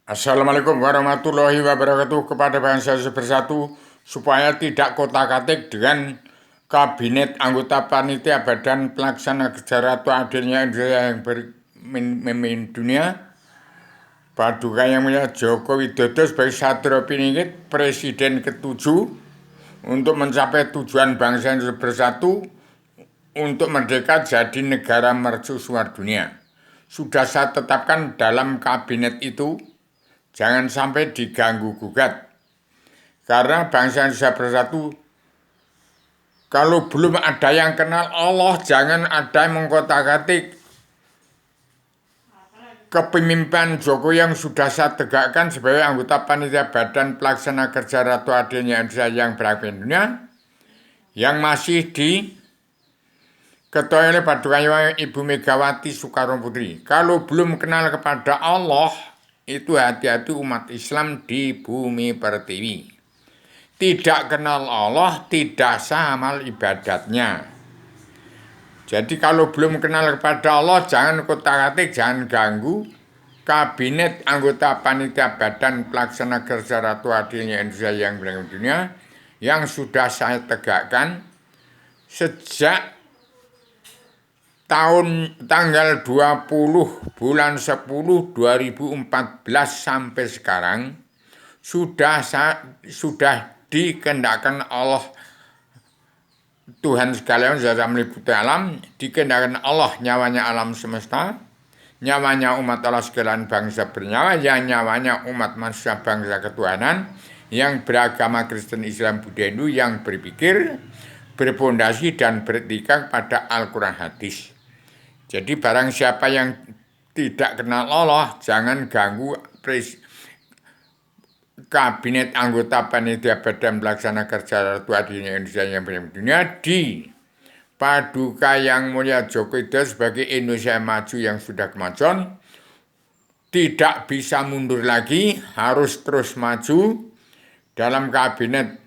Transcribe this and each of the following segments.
Assalamualaikum warahmatullahi wabarakatuh kepada bangsa bersatu supaya tidak kotak-katik dengan kabinet anggota panitia badan pelaksana negara atau adilnya Indonesia yang memimpin dunia. Paduka yang mulia Joko Widodo sebagai Satrio Piningit Presiden ke-7 untuk mencapai tujuan bangsa Indonesia bersatu untuk merdeka jadi negara mercusuar dunia. Sudah saya tetapkan dalam kabinet itu. Jangan sampai diganggu-gugat. Karena bangsa Indonesia bersatu, kalau belum ada yang kenal Allah, jangan ada yang mengkotak-katik. Kepemimpinan Jokowi yang sudah saya tegakkan sebagai anggota panitia badan pelaksana kerja Ratu Adilnya Indonesia yang berhak dunia, yang masih diketuai oleh Paduka Ibu Megawati Soekarno Putri. Kalau belum kenal kepada Allah, itu hati-hati umat Islam di bumi pertiwi. Tidak kenal Allah, tidak sah amal ibadatnya. Jadi kalau belum kenal kepada Allah, jangan kotak-katik, jangan ganggu kabinet anggota panitia badan pelaksana kerja Ratu Adilnya Indonesia yang berhak dunia, yang sudah saya tegakkan sejak tanggal 20 bulan 10 2014 sampai sekarang sudah dikehendakkan Allah Tuhan sekalian zat meliputi alam, dikehendakkan Allah nyawanya alam semesta, nyawanya umat Allah sekalian bangsa bernyawa, yang nyawanya umat manusia bangsa ketuhanan yang beragama Kristen, Islam, Buddha, Hindu, yang berpikir, berpondasi dan beretika pada Al-Quran hadis. Jadi barang siapa yang tidak kenal Allah, jangan ganggu kabinet anggota panitia badan pelaksana kerja Ratu Adilnya Indonesia yang berhak dunia di Paduka yang mulia Joko Widodo sebagai Indonesia maju yang sudah kemajuan. Tidak bisa mundur lagi, harus terus maju dalam kabinet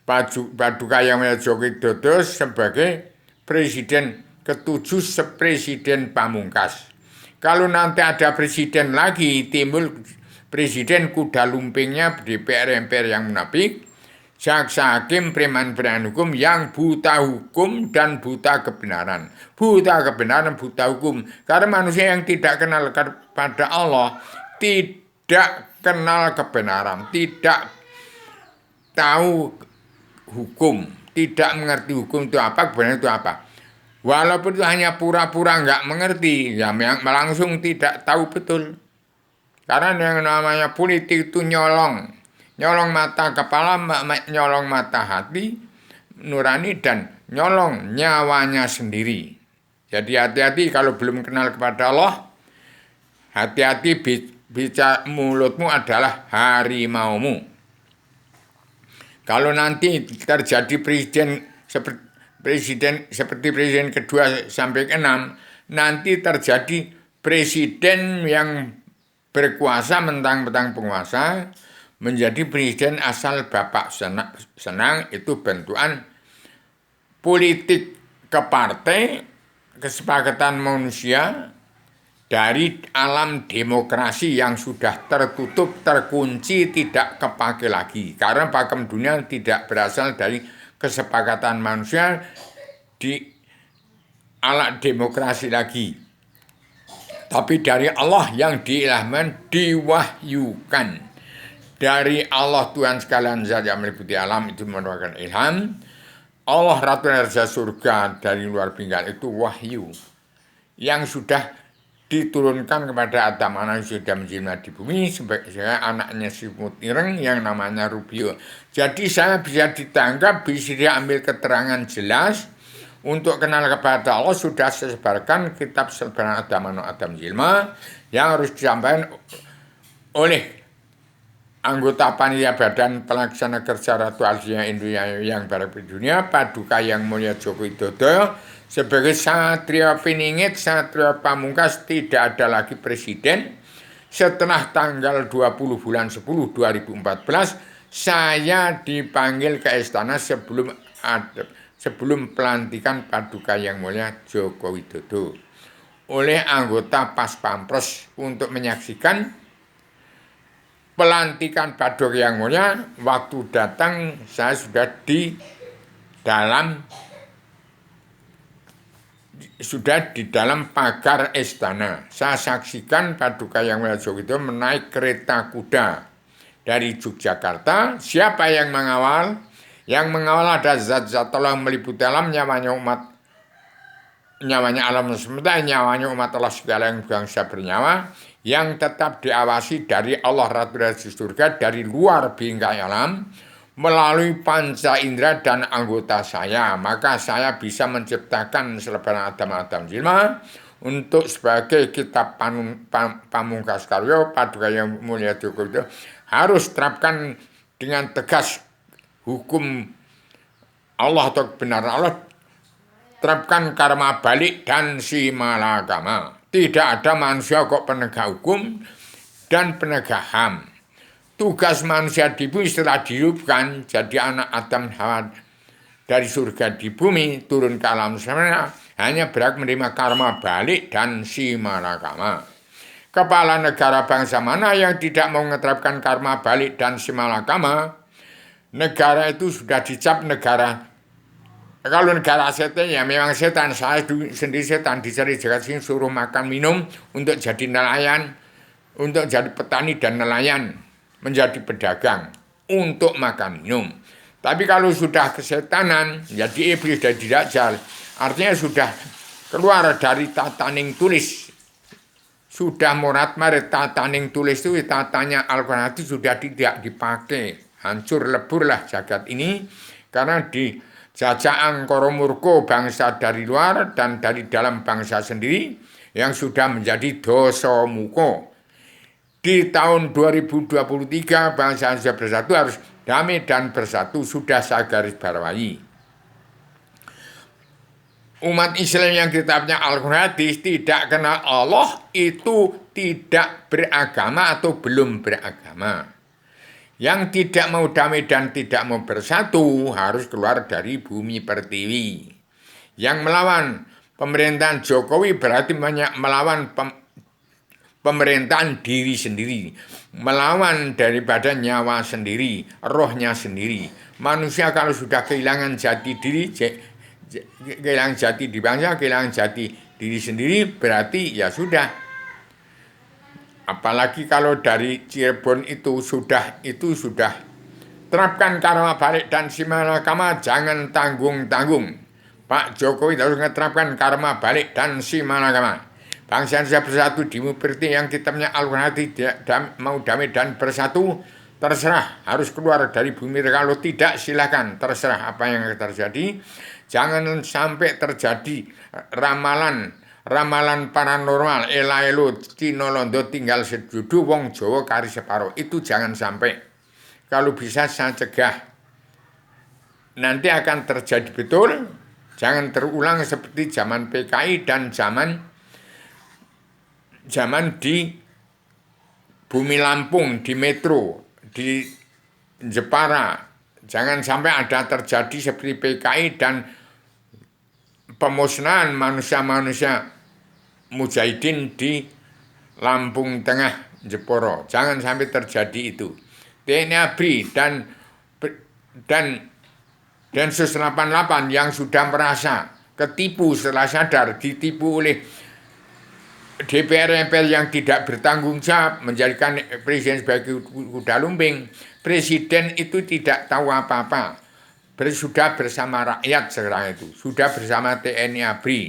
Paduka yang mulia Joko Widodo sebagai Presiden ke-7 sepresiden pamungkas. Kalau nanti ada presiden lagi, timbul presiden kuda lumpingnya DPR MPR yang munafik, jaksa hakim preman-preman hukum yang buta hukum dan buta kebenaran. Buta kebenaran, buta hukum. Karena manusia yang tidak kenal kepada Allah, tidak kenal kebenaran, tidak tahu hukum, tidak mengerti hukum itu apa, kebenaran itu apa. Walaupun itu hanya pura-pura nggak mengerti, ya langsung tidak tahu betul. Karena yang namanya politik itu nyolong mata kepala, nyolong mata hati nurani, dan nyolong nyawanya sendiri. Jadi hati-hati kalau belum kenal kepada Allah, hati-hati bicara mulutmu adalah harimaumu. Kalau nanti terjadi seperti presiden kedua sampai ke-6, nanti terjadi presiden yang berkuasa mentang-mentang penguasa, menjadi presiden asal bapak senang, itu bentukan politik ke partai, kesepakatan manusia dari alam demokrasi yang sudah tertutup, terkunci, tidak kepake lagi. Karena pakem dunia tidak berasal dari kesepakatan manusia di alat demokrasi lagi, tapi dari Allah yang diilhamkan, diwahyukan dari Allah Tuhan sekalian zat yang meliputi alam, itu merupakan ilham. Allah Ratu Raja Surga dari luar pinggan itu wahyu yang sudah diturunkan kepada Adam anak yang sudah menjelma di bumi sebagai anaknya Simut Ireng yang namanya Rubio. Jadi saya bisa ditangkap, bisa diambil keterangan jelas. Untuk kenal kepada Allah sudah saya sebarkan kitab Sebaran Adam Jelma yang harus disampaikan oleh anggota panitia badan pelaksana kerja Ratu Adilnya Indonesia yang berhak dunia, Paduka yang mulia Joko Widodo sebagai Satrio Piningit, Satrio Pamungkas. Tidak ada lagi presiden. Setelah tanggal 20 bulan 10 2014 saya dipanggil ke istana sebelum pelantikan Paduka yang mulia Joko Widodo oleh anggota Pas Pampres untuk menyaksikan pelantikan Badur yang mulia, waktu datang saya sudah di dalam pagar istana. Saya saksikan Paduka Yang Mulia Jogito menaik kereta kuda dari Yogyakarta. Siapa yang mengawal? Yang mengawal ada zat-zat Allah meliputi alam, nyawanya alam semesta, nyawanya umat Allah segala yang bangsa bernyawa, yang tetap diawasi dari Allah Ratu Raja Surga, dari luar bingkai alam, melalui panca indera dan anggota saya. Maka saya bisa menciptakan selebaran Adam Jilma untuk sebagai kitab pamungkas karya Paduka Yang Mulia Jogito harus terapkan dengan tegas hukum Allah atau kebenaran Allah, terapkan karma balik dan simalakama. Tidak ada manusia kok penegak hukum dan penegak HAM. Tugas manusia di bumi setelah dihidupkan jadi anak Adam Hawa dari surga di bumi turun ke alam semesta hanya berhak menerima karma balik dan simalakama. Kepala negara bangsa mana yang tidak mau menerapkan karma balik dan simalakama, negara itu sudah dicap negara. Kalau negara setan ya memang setan. Saya sendiri setan, dicari jagat sini suruh makan minum untuk jadi nelayan, untuk jadi petani dan nelayan, menjadi pedagang untuk makan minum. Tapi kalau sudah kesetanan jadi iblis dan dajjal, artinya sudah keluar dari tataning tulis, sudah murat marit tataning tulis itu, tatanya Al-Quran itu sudah tidak dipakai. Hancur leburlah jagat ini karena dijajah angkara murka bangsa dari luar dan dari dalam bangsa sendiri yang sudah menjadi dosa muka. Di tahun 2023 bangsa Indonesia bersatu harus damai dan bersatu, sudah saya garis bawahi. Umat Islam yang kitabnya Al-Quran tidak kenal Allah itu tidak beragama atau belum beragama. Yang tidak mau damai dan tidak mau bersatu harus keluar dari bumi pertiwi. Yang melawan pemerintahan Jokowi berarti melawan pemerintahan diri sendiri, melawan daripada nyawa sendiri, rohnya sendiri. Manusia kalau sudah kehilangan jati diri, kehilangan jati di bangsa, kehilangan jati diri sendiri, berarti ya sudah. Apalagi kalau dari Cirebon itu sudah terapkan karma balik dan simalakama, jangan tanggung-tanggung. Pak Jokowi harus menerapkan karma balik dan simalakama. Bangsa Indonesia bersatu dimengerti yang kitabnya Al-Quran mau damai dan bersatu, terserah harus keluar dari bumi. Kalau tidak silakan, terserah apa yang terjadi. Jangan sampai terjadi ramalan paranormal, elo Cino Londo tinggal sedudu, wong Jawa kari separo. Itu jangan sampai. Kalau bisa saya cegah. Nanti akan terjadi betul. Jangan terulang seperti zaman PKI dan zaman di Bumi Lampung, di Metro, di Jepara. Jangan sampai ada terjadi seperti PKI dan pemusnahan manusia-manusia mujahidin di Lampung Tengah, Jepara. Jangan sampai terjadi itu. TNI ABRI dan Densus 88 yang sudah merasa ketipu setelah sadar, ditipu oleh DPR MPR yang tidak bertanggung jawab, menjadikan presiden sebagai kuda lumping. Presiden itu tidak tahu apa-apa. Sudah bersama rakyat sekarang itu, sudah bersama TNI ABRI,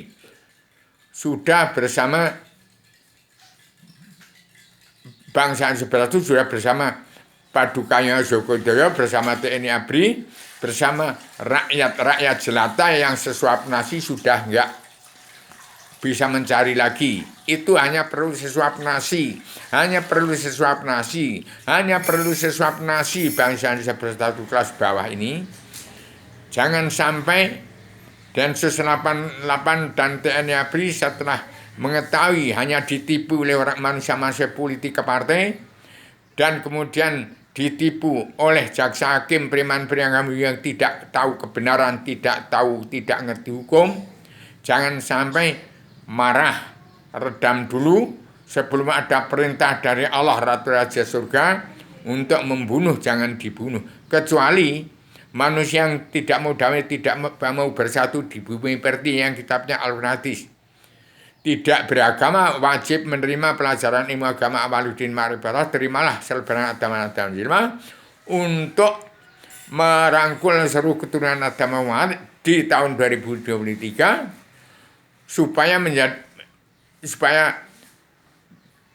sudah bersama bangsa sebelah itu, sudah bersama Paduka Yang Jogito, bersama TNI ABRI, bersama rakyat jelata yang sesuap nasi sudah enggak bisa mencari lagi. Itu hanya perlu sesuap nasi, hanya perlu sesuap nasi, hanya perlu sesuap nasi bangsa Indonesia bersatu kelas bawah ini. Jangan sampai Densus 88 dan TNI ABRI setelah mengetahui hanya ditipu oleh orang manusia-manusia politik ke partai dan kemudian ditipu oleh jaksa hakim preman-preman yang tidak tahu kebenaran, tidak ngerti hukum. Jangan sampai marah, redam dulu sebelum ada perintah dari Allah Ratu Raja Surga untuk membunuh jangan dibunuh. Kecuali manusia yang tidak mau damai, tidak mau bersatu di bumi perti yang kitabnya Al-Hadis. Tidak beragama wajib menerima pelajaran ilmu agama Awaludin Ma'rifatah, terimalah selebaran Adam untuk merangkul seluruh keturunan Adam Muhammad di tahun 2023 supaya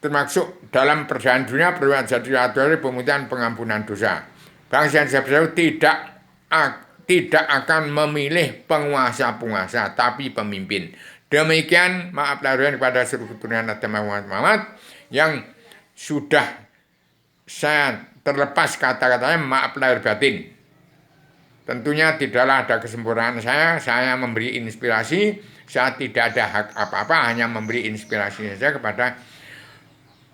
termasuk dalam perjalanan dunia berwajib jadi pemutihan pengampunan dosa. Bangsa Indonesia tidak akan memilih penguasa-penguasa tapi pemimpin. Demikian maaf lahir kepada seluruh keturunan Nabi Muhammad yang sudah saya terlepas kata-katanya maaf lahir batin. Tentunya tidaklah ada kesempurnaan saya memberi inspirasi, saya tidak ada hak apa-apa, hanya memberi inspirasi saja kepada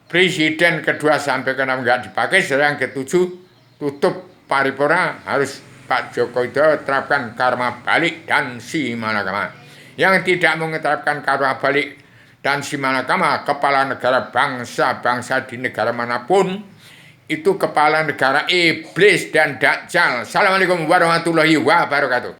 Presiden kedua sampai ke enam nggak dipakai, yang ketujuh tutup paripurna harus Pak Joko Widodo terapkan karma balik dan simalakama. Yang tidak mengeterapkan karma balik dan simalakama, kepala negara bangsa-bangsa di negara manapun, itu kepala negara iblis dan dajjal. Assalamualaikum warahmatullahi wabarakatuh.